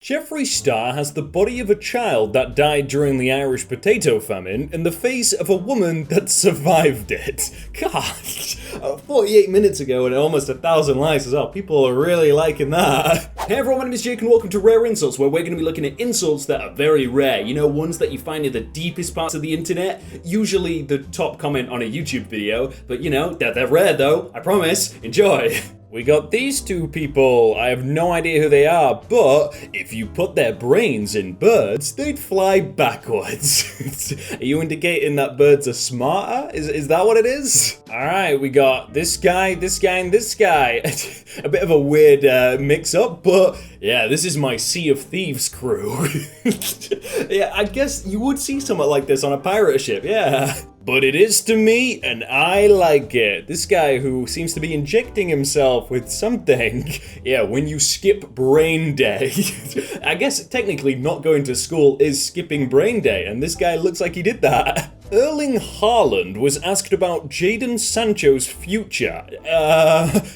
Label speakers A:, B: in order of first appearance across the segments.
A: Jeffree Star has the body of a child that died during the Irish potato famine and the face of a woman that survived it. God, 48 minutes ago and almost 1,000 likes as well. People are really liking that. Hey everyone, my name is Jake and welcome to Rare Insults, where we're going to be looking at insults that are very rare. You know, ones that you find in the deepest parts of the internet, usually the top comment on a YouTube video, but you know, they're rare though, I promise. Enjoy. We got these two people. I have no idea who they are, but if you put their brains in birds, they'd fly backwards. Are you indicating that birds are smarter? Is that what it is? Alright, we got this guy, this guy, and this guy. A bit of a weird mix-up, but yeah, this is my Sea of Thieves crew. Yeah, I guess you would see something like this on a pirate ship, yeah. But it is to me, and I like it. This guy who seems to be injecting himself with something. Yeah, when you skip brain day. I guess technically not going to school is skipping brain day, and this guy looks like he did that. Erling Haaland was asked about Jadon Sancho's future.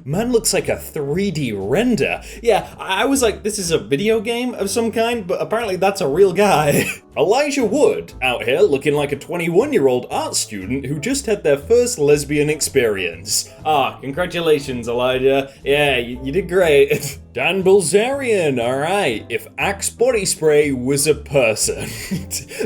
A: Man looks like a 3D render. Yeah, I was like, this is a video game of some kind, but apparently that's a real guy. Elijah Wood, out here looking like a 21-year-old art student who just had their first lesbian experience. Congratulations, Elijah. Yeah, you did great. Dan Bilzerian, alright. If Axe body spray was a person.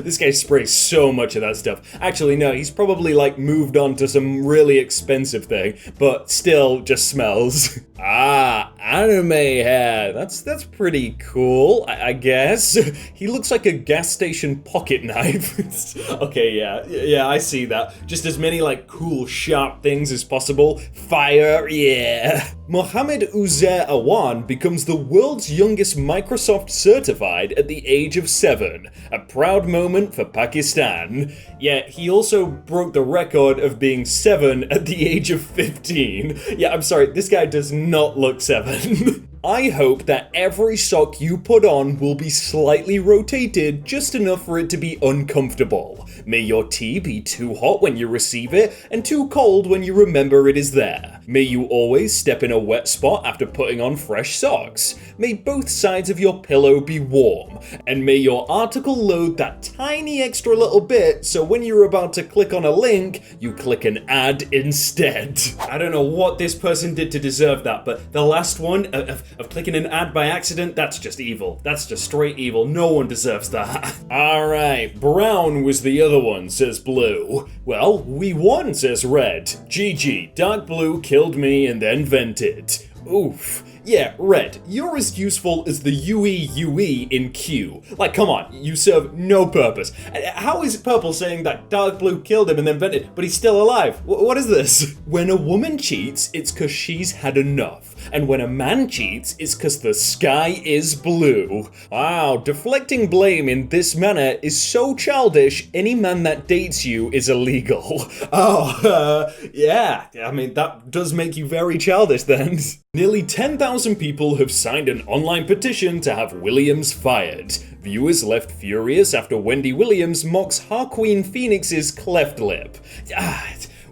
A: This guy sprays so much of that stuff. Actually, no, he's probably like moved on to some really expensive thing, but still just smells. Anime hair. That's pretty cool, I guess. He looks like a gas station pocket knife. Okay, yeah, I see that. Just as many like cool, sharp things as possible. Fire, yeah. Mohammed Uzair Awan becomes the world's youngest Microsoft certified at the age of 7. A proud moment for Pakistan. Yeah, he also broke the record of being 7 at the age of 15. Yeah, I'm sorry, this guy does not look 7. I hope that every sock you put on will be slightly rotated just enough for it to be uncomfortable. May your tea be too hot when you receive it and too cold when you remember it is there. May you always step in a wet spot after putting on fresh socks. May both sides of your pillow be warm. And may your article load that tiny extra little bit so when you're about to click on a link, you click an ad instead. I don't know what this person did to deserve that, but the last one of clicking an ad by accident, that's just evil. That's just straight evil. No one deserves that. Alright, brown was the other one, says blue. Well, we won, says red. GG, dark blue killed me and then vented. Oof. Yeah, red, you're as useful as the UE in Q. Like, come on, you serve no purpose. How is purple saying that dark blue killed him and then vented, but he's still alive? What is this? When a woman cheats, it's cause she's had enough. And when a man cheats, it's cause the sky is blue. Wow, deflecting blame in this manner is so childish, any man that dates you is illegal. Yeah, I mean, that does make you very childish then. Nearly 10,000 people have signed an online petition to have Williams fired. Viewers left furious after Wendy Williams mocks Harqueen Phoenix's cleft lip.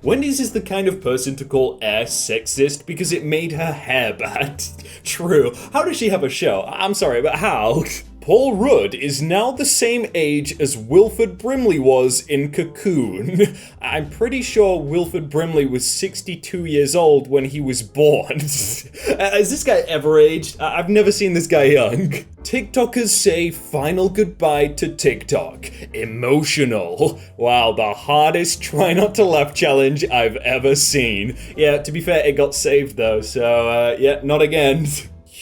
A: Wendy's is the kind of person to call Air sexist because it made her hair bad. True. How does she have a show? I'm sorry, but how? Paul Rudd is now the same age as Wilford Brimley was in Cocoon. I'm pretty sure Wilford Brimley was 62 years old when he was born. Has this guy ever aged? I've never seen this guy young. TikTokers say final goodbye to TikTok. Emotional. Wow, the hardest try not to laugh challenge I've ever seen. Yeah, to be fair, it got saved though, so yeah, not again.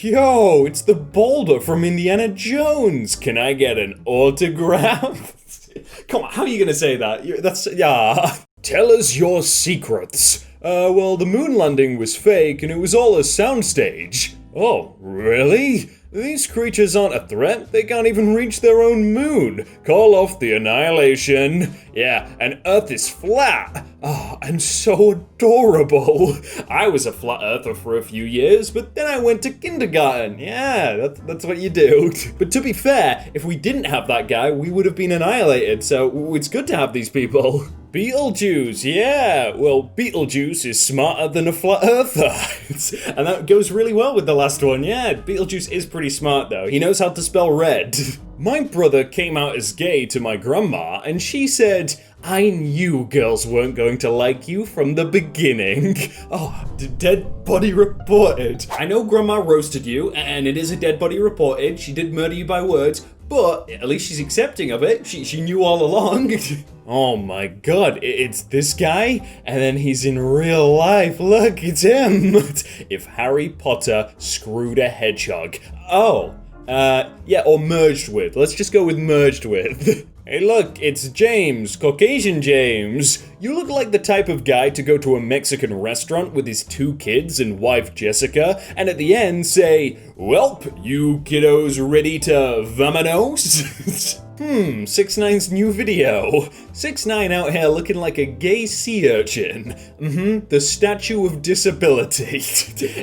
A: Yo, it's the boulder from Indiana Jones. Can I get an autograph? Come on, how are you gonna say that? Yeah. Tell us your secrets. Well, the moon landing was fake and it was all a soundstage. Oh, really? These creatures aren't a threat, they can't even reach their own moon. Call off the annihilation. Yeah, and Earth is flat. And so adorable. I was a flat earther for a few years, but then I went to kindergarten. Yeah, that's what you do. But to be fair, if we didn't have that guy, we would have been annihilated, so it's good to have these people. Beetlejuice, yeah. Well, Beetlejuice is smarter than a flat earther. And that goes really well with the last one, yeah. Beetlejuice is pretty smart though. He knows how to spell red. My brother came out as gay to my grandma, and she said, "I knew girls weren't going to like you from the beginning." Oh, dead body reported. I know grandma roasted you, and it is a dead body reported. She did murder you by words, but at least she's accepting of it. She knew all along. Oh my god, it's this guy? And then he's in real life. Look, it's him. If Harry Potter screwed a hedgehog. Oh, yeah, or merged with. Let's just go with merged with. Hey look, it's James, Caucasian James. You look like the type of guy to go to a Mexican restaurant with his 2 kids and wife Jessica, and at the end say, "Welp, you kiddos ready to vamonos?" 6ix9ine's new video. 6ix9ine out here looking like a gay sea urchin. The Statue of Disability.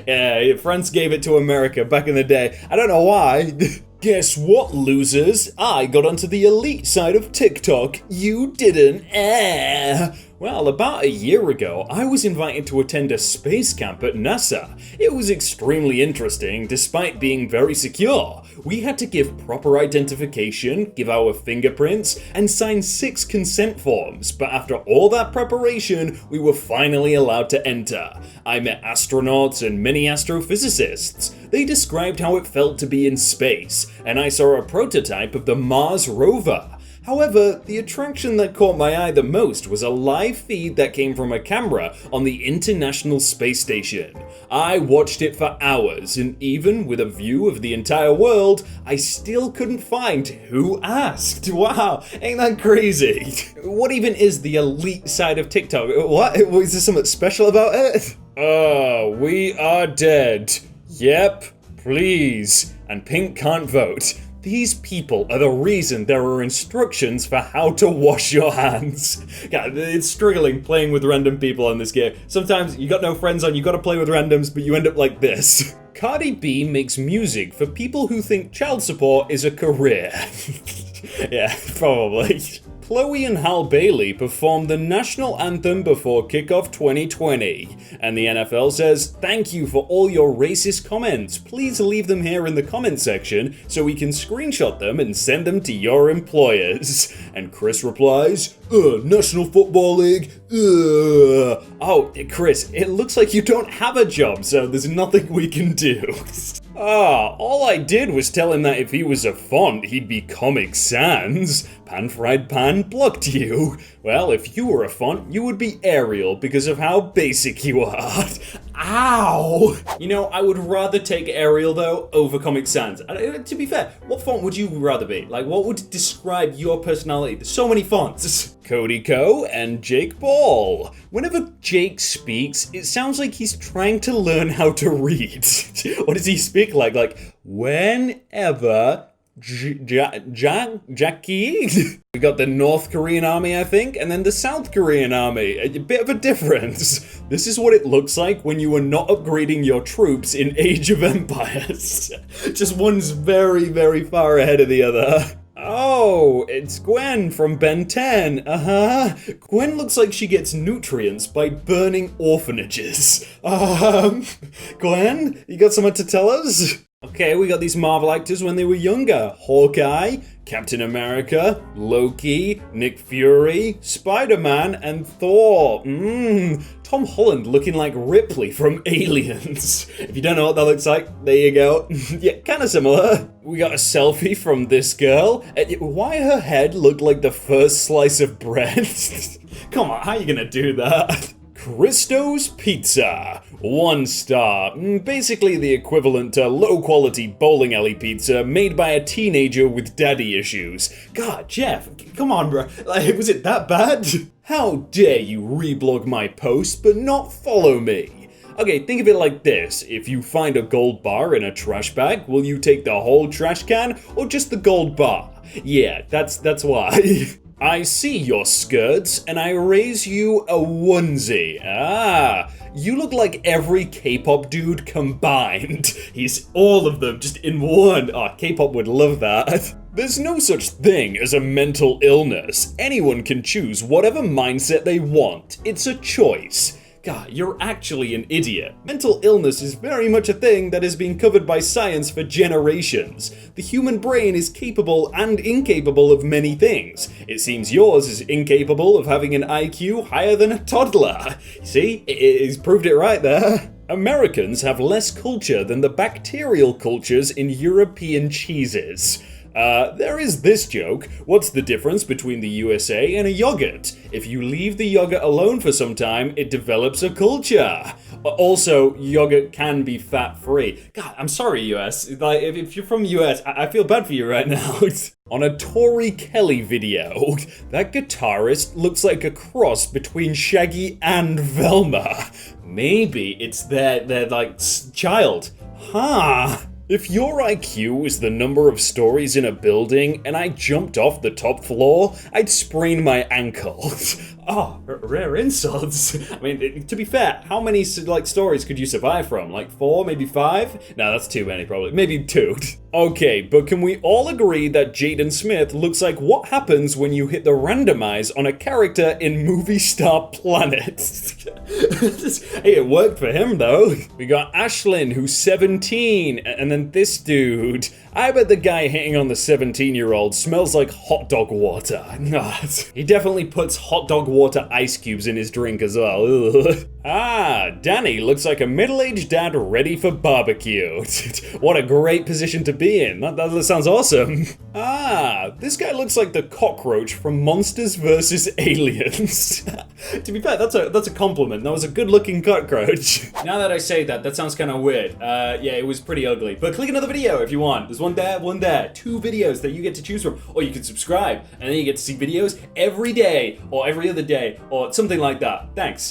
A: Yeah, France gave it to America back in the day. I don't know why. Guess what, losers? I got onto the elite side of TikTok. You didn't. Well, about a year ago, I was invited to attend a space camp at NASA. It was extremely interesting, despite being very secure. We had to give proper identification, give our fingerprints, and sign 6 consent forms, but after all that preparation, we were finally allowed to enter. I met astronauts and many astrophysicists. They described how it felt to be in space, and I saw a prototype of the Mars rover. However, the attraction that caught my eye the most was a live feed that came from a camera on the International Space Station. I watched it for hours, and even with a view of the entire world, I still couldn't find who asked. Wow, ain't that crazy? What even is the elite side of TikTok? What? Was there something special about it? Oh, we are dead. Yep, please. And Pink can't vote. These people are the reason there are instructions for how to wash your hands. God, it's struggling playing with random people on this game. Sometimes you got no friends on, you gotta play with randoms, but you end up like this. Cardi B makes music for people who think child support is a career. Yeah, probably. Chloe and Hal Bailey performed the national anthem before kickoff 2020, and the NFL says, "Thank you for all your racist comments. Please leave them here in the comment section so we can screenshot them and send them to your employers." And Chris replies, "National Football League, Oh, Chris, it looks like you don't have a job, so there's nothing we can do." All I did was tell him that if he was a font, he'd be Comic Sans. Pan Fried Pan blocked you. Well, if you were a font, you would be Arial because of how basic you are. Ow! You know, I would rather take Arial, though, over Comic Sans. To be fair, what font would you rather be? Like, what would describe your personality? There's so many fonts. Cody Ko and Jake Paul. Whenever Jake speaks, it sounds like he's trying to learn how to read. What does he speak like? Like, whenever Jackie? We got the North Korean army, I think, and then the South Korean army. A bit of a difference. This is what it looks like when you are not upgrading your troops in Age of Empires. Just one's very, very far ahead of the other. Oh, it's Gwen from Ben 10. Gwen looks like she gets nutrients by burning orphanages. Gwen, you got something to tell us? Okay, we got these Marvel actors when they were younger. Hawkeye, Captain America, Loki, Nick Fury, Spider-Man, and Thor. Tom Holland looking like Ripley from Aliens. If you don't know what that looks like, there you go. Yeah, kinda similar. We got a selfie from this girl. Why her head looked like the first slice of bread? Come on, how are you gonna do that? Christo's Pizza. 1 star. Basically the equivalent to low-quality bowling alley pizza made by a teenager with daddy issues. God, Jeff, come on, bro. Like, was it that bad? How dare you reblog my post but not follow me? Okay, think of it like this. If you find a gold bar in a trash bag, will you take the whole trash can or just the gold bar? Yeah, that's why. I see your skirts, and I raise you a onesie. Ah, you look like every K-pop dude combined. He's all of them just in one. Ah, K-pop would love that. There's no such thing as a mental illness. Anyone can choose whatever mindset they want. It's a choice. God, you're actually an idiot. Mental illness is very much a thing that has been covered by science for generations. The human brain is capable and incapable of many things. It seems yours is incapable of having an IQ higher than a toddler. See, he's proved it right there. Americans have less culture than the bacterial cultures in European cheeses. There is this joke. What's the difference between the USA and a yogurt? If you leave the yogurt alone for some time, it develops a culture. Also, yogurt can be fat-free. God, I'm sorry, US. Like, if you're from US, I feel bad for you right now. On a Tori Kelly video, that guitarist looks like a cross between Shaggy and Velma. Maybe it's their like, child. Huh. If your IQ is the number of stories in a building and I jumped off the top floor, I'd sprain my ankle. Oh, rare insults. I mean, to be fair, how many stories could you survive from? Like 4, maybe 5? No, that's too many probably. Maybe 2. Okay, but can we all agree that Jaden Smith looks like what happens when you hit the randomize on a character in Movie Star Planet? Hey, it worked for him though. We got Ashlyn, who's 17, and then this dude. I bet the guy hitting on the 17-year-old smells like hot dog water. He definitely puts hot dog water ice cubes in his drink as well. Ugh. Ah, Danny looks like a middle-aged dad ready for barbecue. What a great position to be in. That sounds awesome. Ah, this guy looks like the cockroach from Monsters vs. Aliens. To be fair, that's a compliment. That was a good-looking cockroach. Now that I say that, that sounds kind of weird. Yeah, it was pretty ugly. But click another video if you want. There's one there, one there. 2 videos that you get to choose from. Or you can subscribe, and then you get to see videos every day, or every other day, or something like that. Thanks.